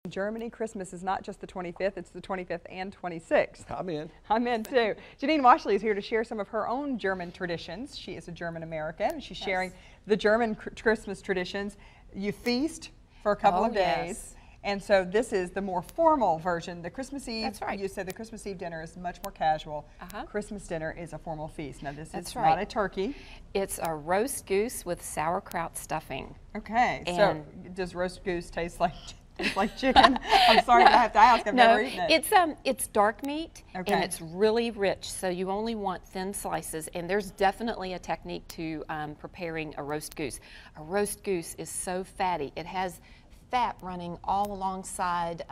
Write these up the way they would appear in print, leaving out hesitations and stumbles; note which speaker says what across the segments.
Speaker 1: Germany, Christmas is not just the 25th, it's the 25th and 26th.
Speaker 2: I'm in.
Speaker 1: I'm in too. Janine Washle is here to share some of her own German traditions. She is a German American, and she's sharing the German Christmas traditions. You feast for a couple of days. And so this is the more formal version. The Christmas Eve,
Speaker 3: that's right.
Speaker 1: You said the Christmas Eve dinner is much more casual. Christmas dinner is a formal feast. Now this is not a turkey.
Speaker 3: It's a roast goose with sauerkraut stuffing.
Speaker 1: Okay, and so does roast goose taste like chicken? I'm sorry, but I have to ask. I've never eaten it.
Speaker 3: It's dark meat, and it's really rich, so you only want thin slices, and there's definitely a technique to preparing a roast goose. A roast goose is so fatty. It has fat running all alongside,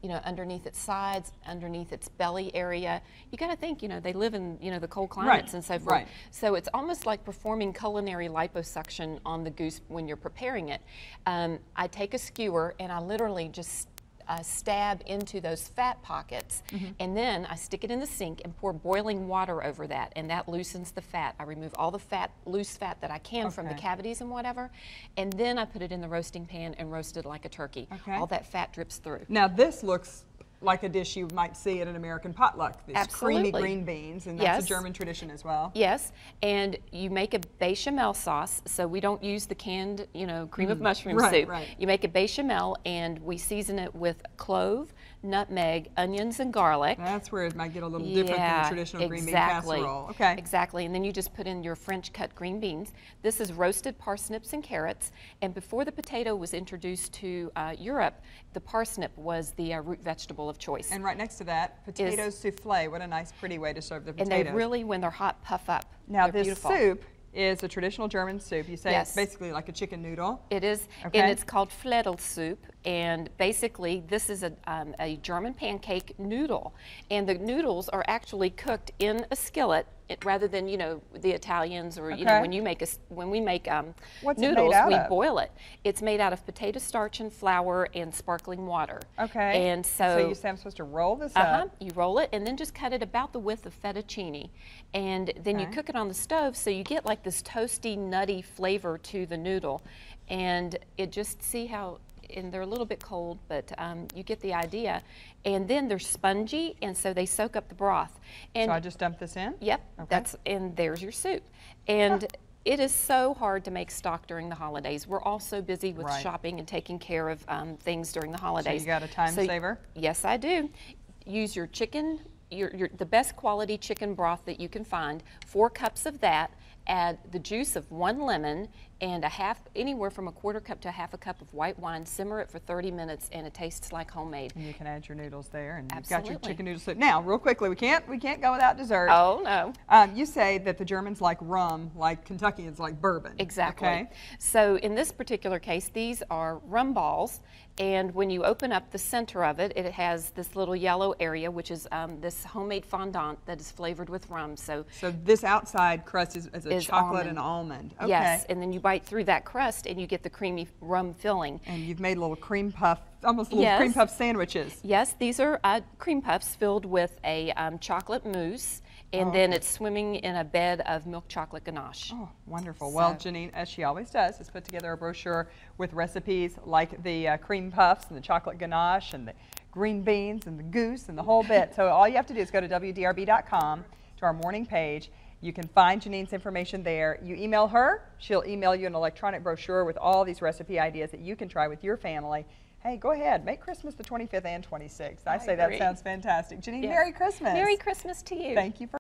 Speaker 3: you know, underneath its sides, underneath its belly area. You got to think, you know, they live in, you know, the cold climates and so forth. So it's almost like performing culinary liposuction on the goose when you're preparing it. I take a skewer and I literally just stab into those fat pockets, and then I stick it in the sink and pour boiling water over that, and that loosens the fat. I remove all the fat, loose fat that I can from the cavities and whatever, and then I put it in the roasting pan and roast it like a turkey. All that fat drips through.
Speaker 1: Now this looks like a dish you might see at an American potluck. These creamy green beans, and that's a German tradition as well.
Speaker 3: Yes, and you make a bechamel sauce, so we don't use the canned, you know, cream of mushroom soup. You make a bechamel, and we season it with clove, nutmeg, onions, and garlic.
Speaker 1: That's where it might get a little different than the traditional green bean casserole.
Speaker 3: Exactly, and then you just put in your French cut green beans. This is roasted parsnips and carrots, and before the potato was introduced to Europe, the parsnip was the root vegetable of choice.
Speaker 1: And right next to that, potato souffle. What a nice, pretty way to serve the potatoes.
Speaker 3: And they really, when they're hot, puff up.
Speaker 1: Now this soup is a traditional German soup. You say it's basically like a chicken noodle.
Speaker 3: It is, and it's called Fledel soup. And basically, this is a German pancake noodle. And the noodles are actually cooked in a skillet, rather than, you know, the Italians or you know, when we make noodles, we boil it. It's made out of potato starch and flour and sparkling water. And so
Speaker 1: you say I'm supposed to roll this up?
Speaker 3: You roll it and then just cut it about the width of fettuccine, and then you cook it on the stove, so you get like this toasty, nutty flavor to the noodle, and it just and they're a little bit cold, but you get the idea. And then they're spongy, and so they soak up the broth. And
Speaker 1: so I just dump this in?
Speaker 3: Yep, and there's your soup. And it is so hard to make stock during the holidays. We're all so busy with shopping and taking care of things during the holidays.
Speaker 1: So you got a time saver?
Speaker 3: Yes, I do. Use your chicken, the best quality chicken broth that you can find, 4 cups of that. Add the juice of 1 lemon and anywhere from a 1/4 cup to a 1/2 cup of white wine. Simmer it for 30 minutes, and it tastes like homemade.
Speaker 1: And you can add your noodles there, and you've got your chicken noodle soup. Now, real quickly, we can't go without dessert.
Speaker 3: Oh no!
Speaker 1: You say that the Germans like rum, like Kentuckians like bourbon.
Speaker 3: Exactly. So in this particular case, these are rum balls, and when you open up the center of it, it has this little yellow area, which is this homemade fondant that is flavored with rum. So
Speaker 1: this outside crust is a chocolate and almond.
Speaker 3: Yes, and then you bite through that crust and you get the creamy rum filling.
Speaker 1: And you've made little cream puff, almost little cream puff sandwiches.
Speaker 3: Yes, these are cream puffs filled with a chocolate mousse, and then it's swimming in a bed of milk chocolate ganache.
Speaker 1: Oh, wonderful. Well, Janine, as she always does, has put together a brochure with recipes like the cream puffs and the chocolate ganache and the green beans and the goose and the whole bit. So all you have to do is go to WDRB.com to our morning page. You can find Janine's information there. You email her, she'll email you an electronic brochure with all these recipe ideas that you can try with your family. Hey, go ahead, make Christmas the 25th and 26th. I say that sounds fantastic. Janine, Merry Christmas.
Speaker 3: Merry Christmas to you.
Speaker 1: Thank you for